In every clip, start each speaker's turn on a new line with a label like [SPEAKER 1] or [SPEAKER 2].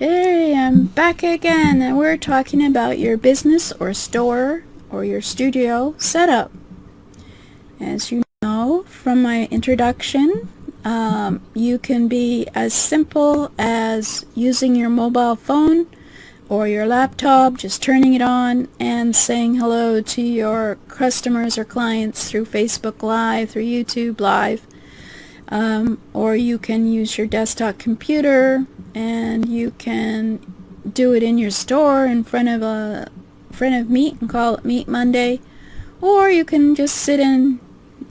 [SPEAKER 1] Hey, I'm back again, and we're talking about your business or store or your studio setup. As you know from my introduction, you can be as simple as using your mobile phone or your laptop, just turning it on and saying hello to your customers or clients through Facebook Live, through YouTube Live. Or you can use your desktop computer and you can do it in your store in front of Meet and call it Meet Monday, or you can just sit in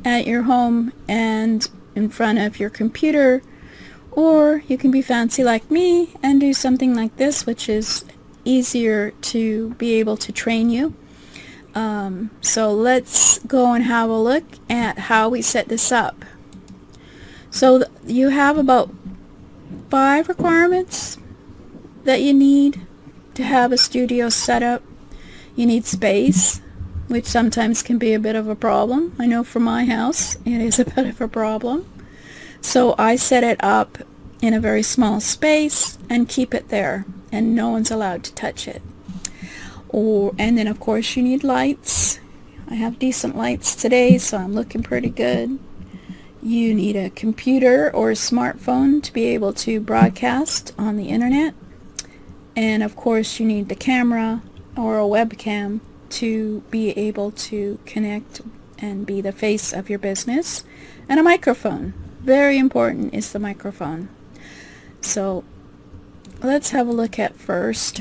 [SPEAKER 1] at your home and in front of your computer, or you can be fancy like me and do something like this, which is easier to be able to train you. So let's go and have a look at how we set this up. So you have about 5 requirements that you need to have a studio set up. You need space, which sometimes can be a bit of a problem. I know for my house it is a bit of a problem. So I set it up in a very small space and keep it there, and no one's allowed to touch it. And then of course you need lights. I have decent lights today, so I'm looking pretty good. You need a computer or a smartphone to be able to broadcast on the internet. And of course you need the camera or a webcam to be able to connect and be the face of your business. And a microphone. Very important is the microphone. So let's have a look at first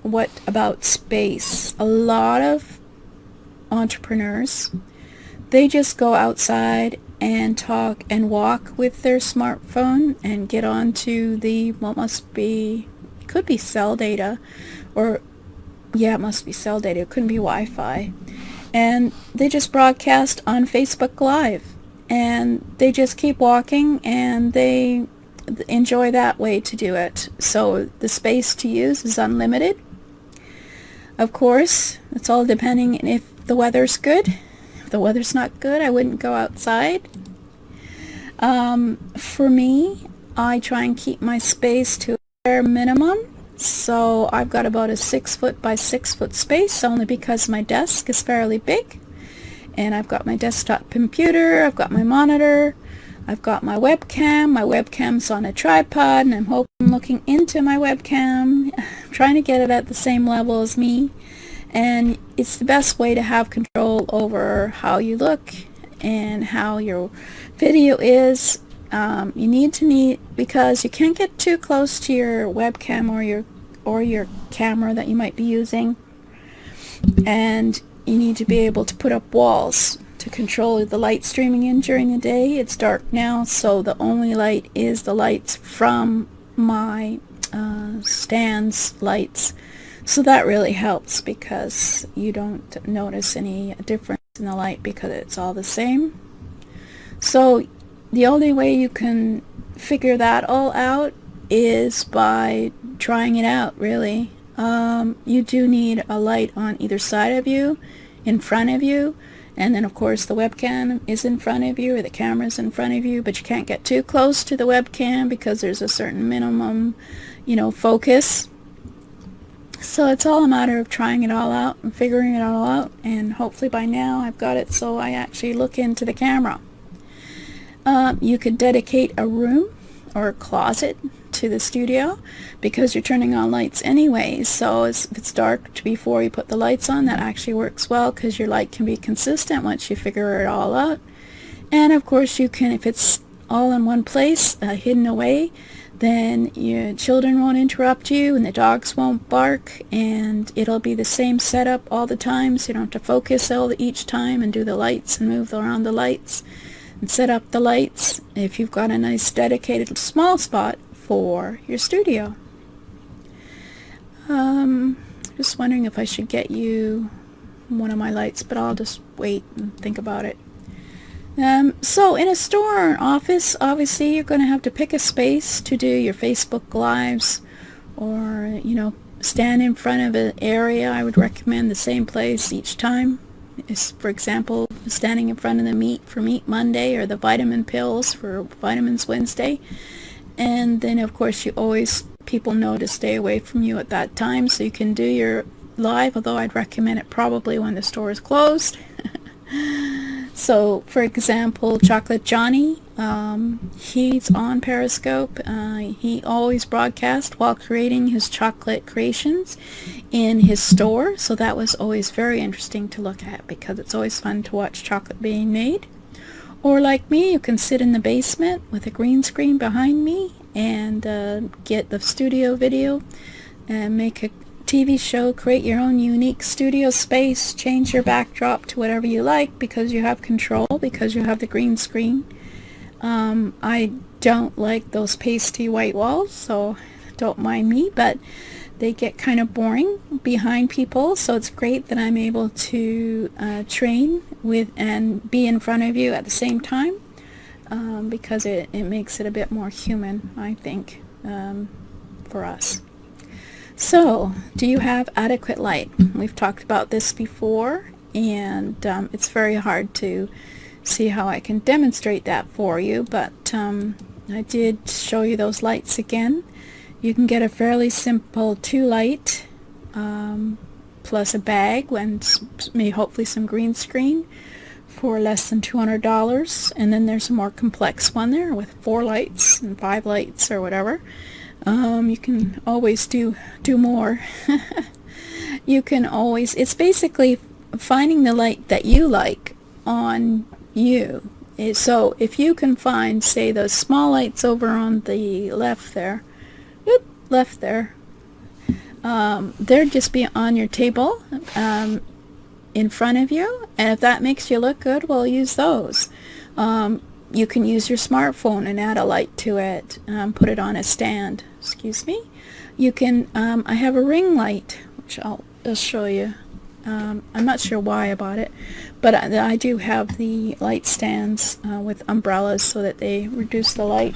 [SPEAKER 1] what about space. A lot of entrepreneurs, they just go outside and talk and walk with their smartphone and get onto the could be cell data, or yeah, it must be cell data, it couldn't be Wi-Fi, and they just broadcast on Facebook Live and they just keep walking and they enjoy that way to do it. So the space to use is unlimited. Of course, it's all depending if the weather's good. If the weather's not good, I wouldn't go outside. For me, I try and keep my space to a bare minimum. So I've got about a 6 foot by 6 foot space, only because my desk is fairly big. And I've got my desktop computer, I've got my monitor, I've got my webcam. My webcam's on a tripod, and I'm looking into my webcam, trying to get it at the same level as me. And it's the best way to have control over how you look and how your video is. You need because you can't get too close to your webcam or your camera that you might be using, and you need to be able to put up walls to control the light streaming in during the day. It's dark now, so the only light is the lights from my stand's lights. So that really helps because you don't notice any difference in the light because it's all the same. So the only way you can figure that all out is by trying it out, really. You do need a light on either side of you, in front of you, and then of course the webcam is in front of you or the camera's in front of you, but you can't get too close to the webcam because there's a certain minimum, focus. So it's all a matter of trying it all out and figuring it all out, and hopefully by now I've got it so I actually look into the camera. You could dedicate a room or a closet to the studio because you're turning on lights anyway, so if it's dark before you put the lights on, that actually works well because your light can be consistent once you figure it all out. And of course you can, if it's all in one place, hidden away, then your children won't interrupt you and the dogs won't bark, and it'll be the same setup all the time, so you don't have to focus each time and do the lights and move around the lights and set up the lights if you've got a nice dedicated small spot for your studio. Just wondering if I should get you one of my lights, but I'll just wait and think about it. So in a store or an office, obviously you're going to have to pick a space to do your Facebook Lives, or stand in front of an area. I would recommend the same place each time. For example, standing in front of the Meet for Meet Monday, or the vitamin pills for Vitamins Wednesday. And then of course you always people know to stay away from you at that time, so you can do your live, although I'd recommend it probably when the store is closed. So, for example, Chocolate Johnny, he's on Periscope. He always broadcasts while creating his chocolate creations in his store, so that was always very interesting to look at because it's always fun to watch chocolate being made. Or like me, you can sit in the basement with a green screen behind me and get the studio video and make a TV show, create your own unique studio space, change your backdrop to whatever you like because you have control, because you have the green screen. I don't like those pasty white walls, so don't mind me, but they get kind of boring behind people, so it's great that I'm able to train with and be in front of you at the same time, because it makes it a bit more human, I think, for us. So, do you have adequate light? We've talked about this before, and it's very hard to see how I can demonstrate that for you, but I did show you those lights again. You can get a fairly simple 2-light plus a bag and hopefully some green screen for less than $200, and then there's a more complex one there with 4 lights and 5 lights or whatever. You can always do more. You can always, it's basically finding the light that you like on you. So if you can find, say, those small lights over on the left there, they'd just be on your table in front of you, and if that makes you look good, well, use those. You can use your smartphone and add a light to it, put it on a stand. Excuse me. You can, I have a ring light, which I'll show you. I'm not sure why I bought it, but I do have the light stands with umbrellas so that they reduce the light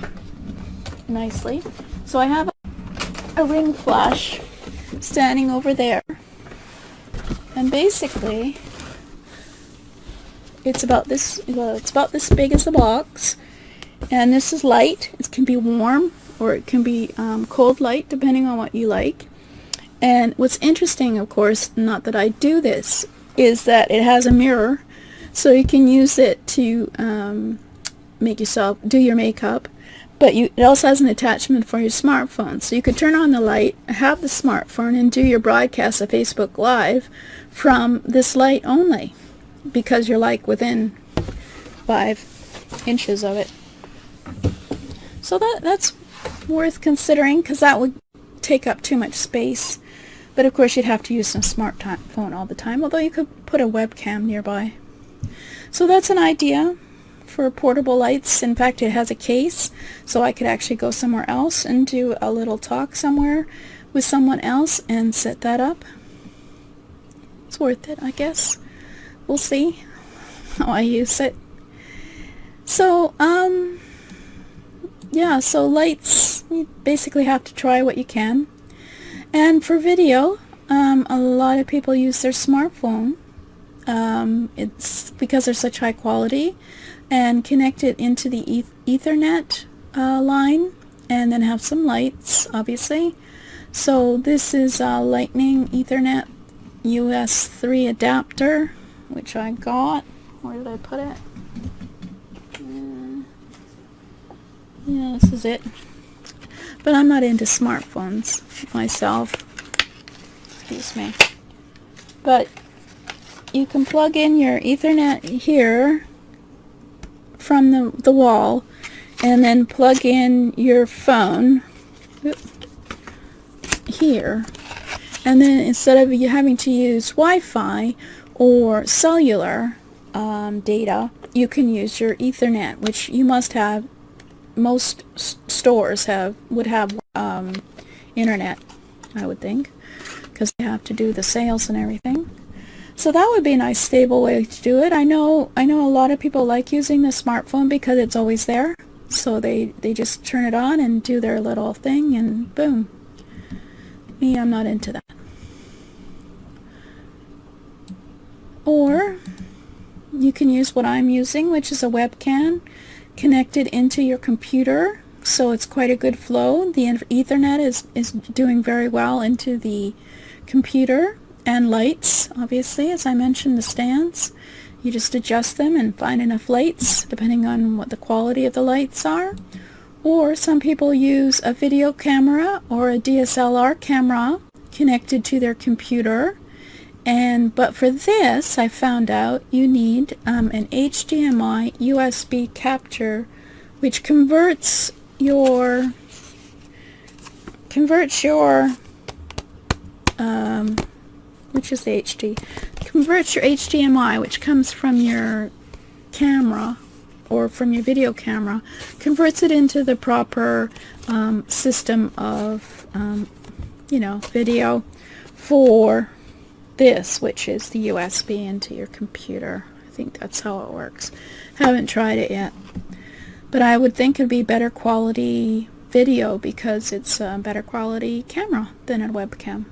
[SPEAKER 1] nicely. So I have a ring flash standing over there, and basically it's about this big as a box, and this is light. It can be warm or it can be cold light, depending on what you like. And what's interesting, of course, not that I do this, is that it has a mirror, so you can use it to do your makeup. But it also has an attachment for your smartphone, so you could turn on the light, have the smartphone, and do your broadcast of Facebook Live from this light only, because you're like within 5 inches of it. So that's worth considering, because that would take up too much space. But of course you'd have to use some smartphone all the time, although you could put a webcam nearby. So that's an idea for portable lights. In fact, it has a case, so I could actually go somewhere else and do a little talk somewhere with someone else and set that up. It's worth it, I guess. We'll see how I use it. So, yeah, so lights, you basically have to try what you can. And for video, a lot of people use their smartphone. It's because they're such high quality, and connect it into the Ethernet line, and then have some lights, obviously. So this is a Lightning Ethernet US 3 adapter, which I got. Where did I put it? Yeah, this is it. But I'm not into smartphones myself. Excuse me. But you can plug in your Ethernet here from the wall, and then plug in your phone here. And then instead of you having to use Wi-Fi or cellular data, you can use your Ethernet, which you must have. Most stores would have internet, I would think, because they have to do the sales and everything. So that would be a nice stable way to do it. I know a lot of people like using the smartphone because it's always there. So they just turn it on and do their little thing, and boom. Me, I'm not into that. Or you can use what I'm using, which is a webcam connected into your computer so it's quite a good flow. The Ethernet is doing very well into the computer, and lights, obviously, as I mentioned, the stands. You just adjust them and find enough lights depending on what the quality of the lights are. Or some people use a video camera or a DSLR camera connected to their computer. But for this, I found out you need an HDMI USB capture, which converts your which is the HD, converts your HDMI, which comes from your camera or from your video camera, converts it into the proper system of video for this, which is the USB into your computer. I think that's how it works. Haven't tried it yet, but I would think it'd be better quality video because it's a better quality camera than a webcam.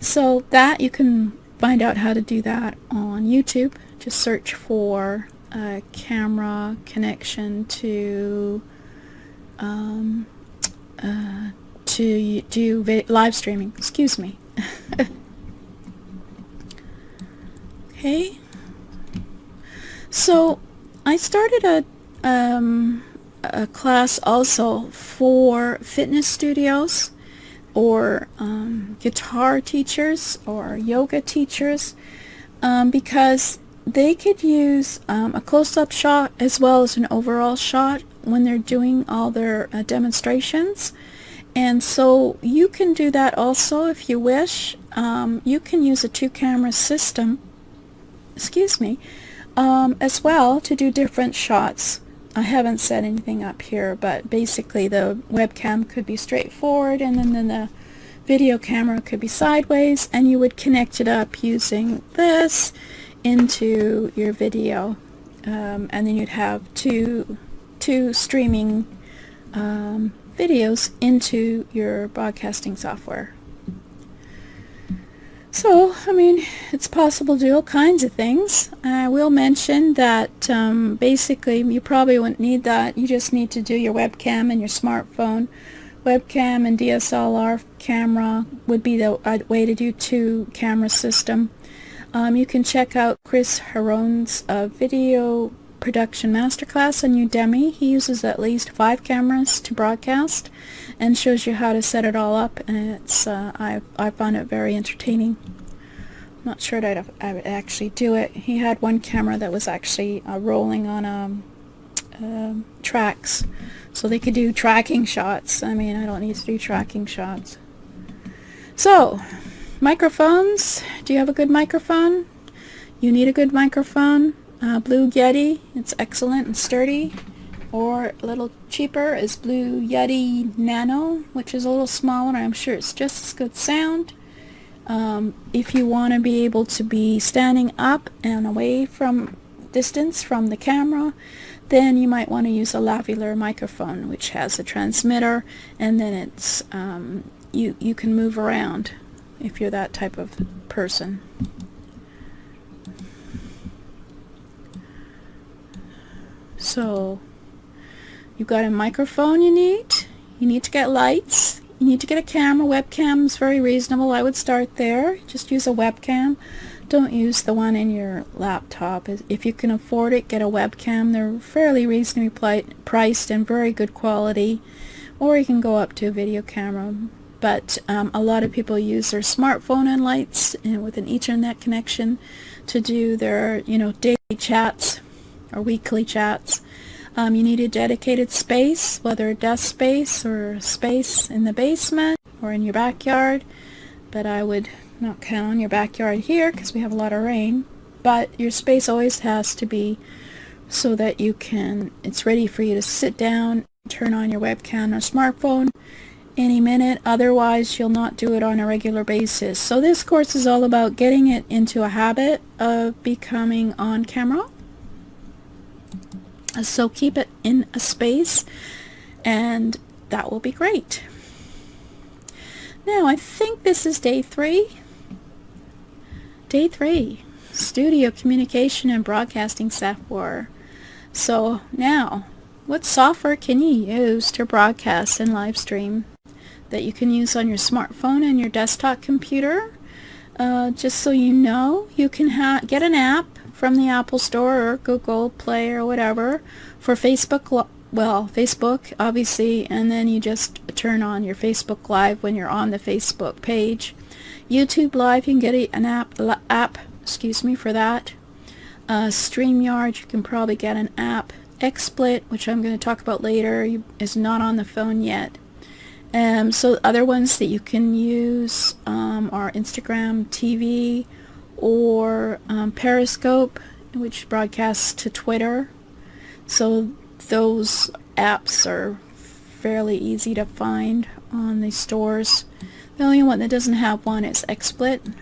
[SPEAKER 1] So that you can find out how to do that on YouTube. Just search for a camera connection to do live streaming. Excuse me. Okay. So I started a class also for fitness studios or guitar teachers or yoga teachers because they could use a close-up shot as well as an overall shot when they're doing all their demonstrations. And so you can do that also if you wish. You can use a two-camera system, as well to do different shots. I haven't set anything up here, but basically the webcam could be straight forward and then the video camera could be sideways, and you would connect it up using this into your video, and then you'd have two streaming videos into your broadcasting software. So, I mean, it's possible to do all kinds of things. I will mention that basically you probably wouldn't need that. You just need to do your webcam and your smartphone. Webcam and DSLR camera would be the way to do two-camera system. You can check out Chris Harone's video production masterclass on Udemy. He uses at least 5 cameras to broadcast and shows you how to set it all up, and it's I found it very entertaining. I'm not sure that I would actually do it. He had one camera that was actually rolling on tracks, so they could do tracking shots. I mean, I don't need to do tracking shots. So, microphones. Do you have a good microphone? You need a good microphone. Blue Yeti, it's excellent and sturdy. Or a little cheaper is Blue Yeti Nano, which is a little smaller. I'm sure it's just as good sound. If you want to be able to be standing up and away from distance from the camera, then you might want to use a lavalier microphone, which has a transmitter, and then it's you can move around if you're that type of person. So you've got a microphone you need to get lights, you need to get a camera. Webcam is very reasonable. I would start there. Just use a webcam. Don't use the one in your laptop. If you can afford it, get a webcam. They're fairly reasonably priced and very good quality. Or you can go up to a video camera. But a lot of people use their smartphone and lights and with an Ethernet connection to do their daily chats or weekly chats. You need a dedicated space, whether a desk space or space in the basement or in your backyard. But I would not count on your backyard here because we have a lot of rain. But your space always has to be so that it's ready for you to sit down, turn on your webcam or smartphone any minute. Otherwise, you'll not do it on a regular basis. So this course is all about getting it into a habit of becoming on camera. So keep it in a space, and that will be great. Now, I think this is day 3. Day 3, studio communication and broadcasting software. So now, What software can you use to broadcast and live stream that you can use on your smartphone and your desktop computer? Just so you know, you can get an app from the Apple Store or Google Play or whatever for Facebook, Facebook obviously, and then you just turn on your Facebook Live when you're on the Facebook page. YouTube Live, you can get an app for that. StreamYard, you can probably get an app. XSplit, which I'm going to talk about later, is not on the phone yet. So other ones that you can use are Instagram TV or Periscope, which broadcasts to Twitter. So those apps are fairly easy to find on the stores. The only one that doesn't have one is XSplit.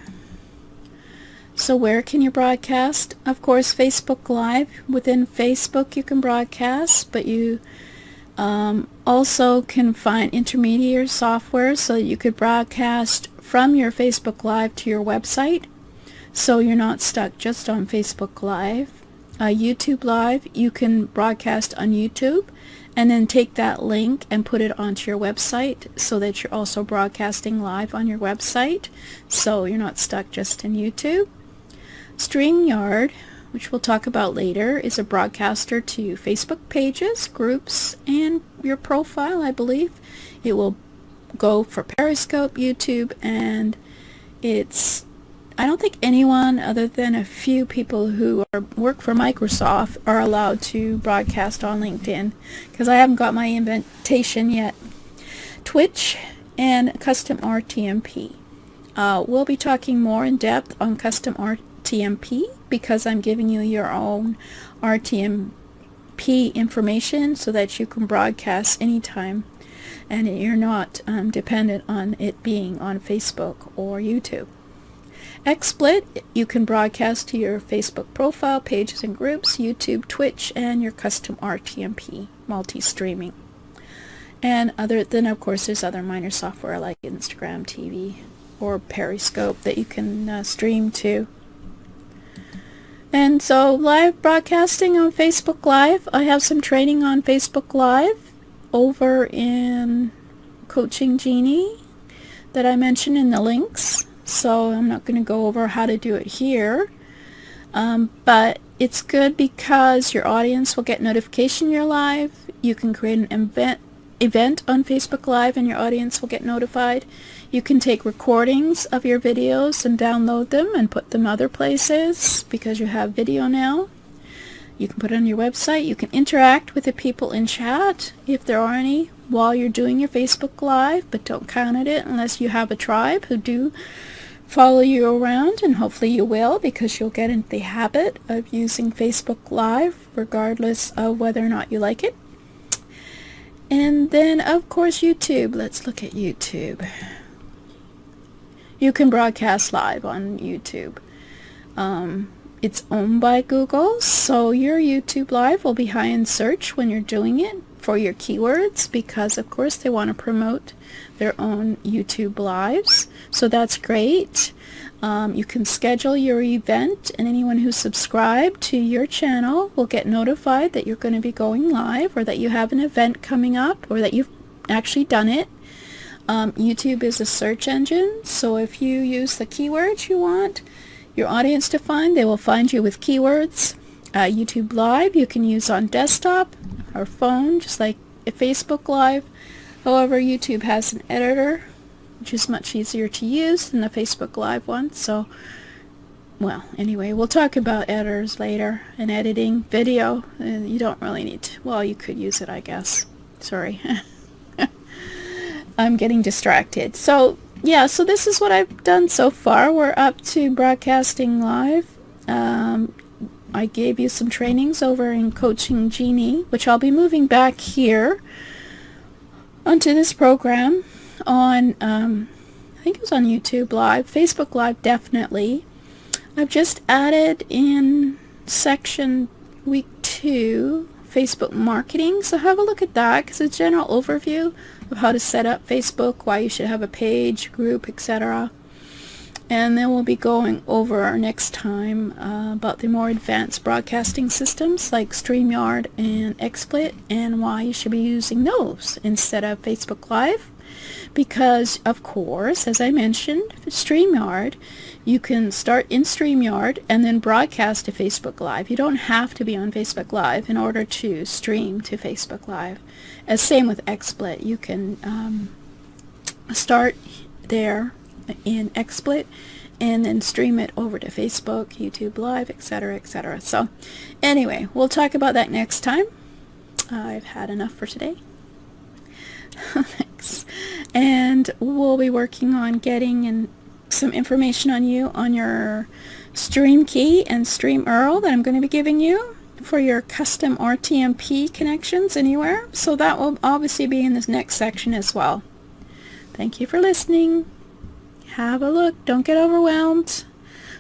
[SPEAKER 1] So where can you broadcast? Of course, Facebook Live. Within Facebook you can broadcast, but you also can find intermediate software so that you could broadcast from your Facebook Live to your website, so you're not stuck just on Facebook Live. YouTube Live, you can broadcast on YouTube and then take that link and put it onto your website so that you're also broadcasting live on your website, so you're not stuck just in YouTube. StreamYard, which we'll talk about later, is a broadcaster to Facebook pages, groups, and your profile, I believe. It will go for Periscope, YouTube, and I don't think anyone other than a few people who work for Microsoft are allowed to broadcast on LinkedIn, because I haven't got my invitation yet. Twitch and Custom RTMP. We'll be talking more in depth on Custom RTMP because I'm giving you your own RTMP information so that you can broadcast anytime and you're not dependent on it being on Facebook or YouTube. XSplit, you can broadcast to your Facebook profile, pages and groups, YouTube, Twitch, and your custom RTMP, multi-streaming. And of course, there's other minor software like Instagram TV or Periscope that you can stream to. And so live broadcasting on Facebook Live, I have some training on Facebook Live over in Coaching Genie that I mentioned in the links. So I'm not going to go over how to do it here, but it's good because your audience will get notification you're live. You can create an event on Facebook Live and your audience will get notified. You can take recordings of your videos and download them and put them other places because you have video now. You can put it on your website. You can interact with the people in chat if there are any while you're doing your Facebook Live, but don't count it unless you have a tribe who do follow you around, and hopefully you will, because you'll get into the habit of using Facebook Live regardless of whether or not you like it. And then of course YouTube. Let's look at YouTube. You can broadcast live on YouTube. It's owned by Google, so your YouTube Live will be high in search when you're doing it for your keywords, because of course they want to promote their own YouTube Lives. So that's great. You can schedule your event, and anyone who's subscribed to your channel will get notified that you're going to be going live, or that you have an event coming up, or that you've actually done it. YouTube is a search engine, so if you use the keywords you want your audience to find, they will find you with keywords. YouTube Live you can use on desktop or phone, just like a Facebook Live. However, YouTube has an editor, which is much easier to use than the Facebook Live one. So, well, anyway, we'll talk about editors later and editing video. You don't really need to, well, you could use it, I guess. Sorry. I'm getting distracted. So, yeah, so this is what I've done so far. We're up to broadcasting live. I gave you some trainings over in Coaching Genie, which I'll be moving back here onto this program on, I think it was on YouTube Live, Facebook Live definitely. I've just added in section week 2, Facebook marketing, so have a look at that, because it's a general overview of how to set up Facebook, why you should have a page, group, etc. And then we'll be going over next time about the more advanced broadcasting systems like StreamYard and XSplit, and why you should be using those instead of Facebook Live. Because, of course, as I mentioned, StreamYard, you can start in StreamYard and then broadcast to Facebook Live. You don't have to be on Facebook Live in order to stream to Facebook Live. As same with XSplit. You can start there in XSplit and then stream it over to Facebook, YouTube Live, etc., etc. So anyway, we'll talk about that next time. I've had enough for today. Thanks. And we'll be working on getting some information on you on your Stream Key and StreamURL that I'm going to be giving you for your custom RTMP connections anywhere. So that will obviously be in this next section as well. Thank you for listening. Have a look. Don't get overwhelmed.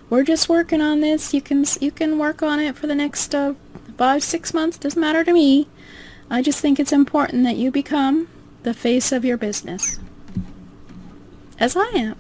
[SPEAKER 1] We're just working on this. You can work on it for the next 5-6 months. Doesn't matter to me. I just think it's important that you become the face of your business, as I am.